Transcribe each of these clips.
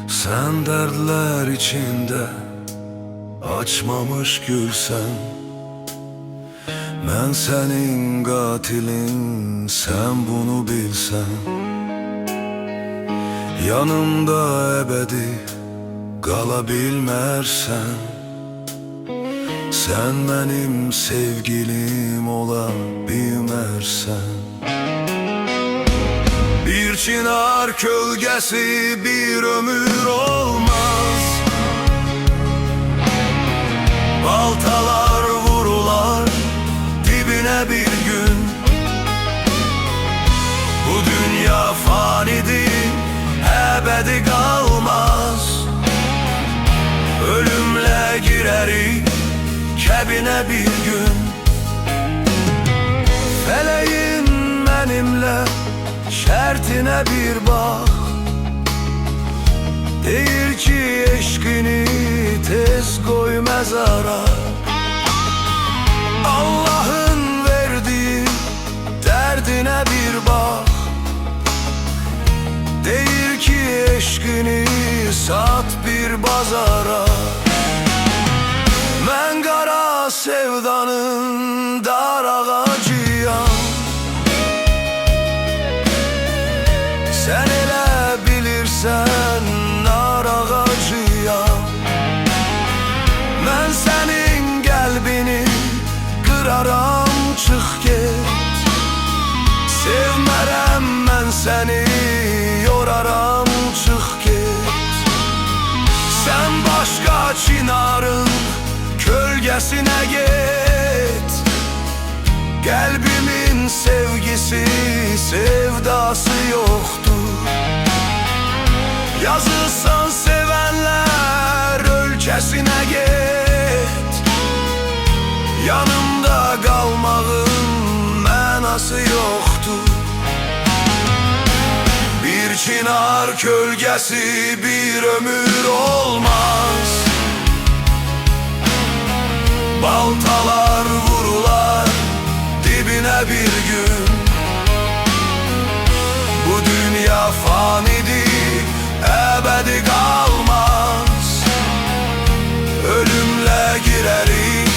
Sen dertler içinde açmamış gülsen, ben senin katilin, sen bunu bilsen. Yanımda ebedi kalabilmersen, sen benim sevgilim olabilmersen. Bir çınar kölgesi bir ömür olmaz. Baltalar vurular dibine bir gün. Bu dünya fanidir, ebedi kalmaz. Ölümle girerik kebine bir gün. Feleğin benimle şertine bir bak. Deyir ki eşkini tez koy mezara. Allah'ın verdiği derdine bir bak. Deyir ki eşkini sat bir bazara. Ben kara sevdanın dar ağacıyam. Sen ele bilirsen nar ağacıyam. Ben senin kalbini kıraram, çık git. Sevmerem ben seni, yoraram, çık git. Sen başka çınarın kölgesine git. Kalbimin sevgisi, sevdası yoktur. Yazılsan sevenler ülkesine git. Yanımda kalmağın mənası yoktur. Bir çınar kölgesi bir ömür olmaz. Baltalar vurular dibine bir gün. Bu dünya fanidir, ebedi kalmaz. Ölümle girerik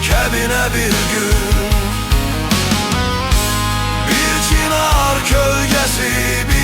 kebine bir gün. Bir çınar kölgesi bir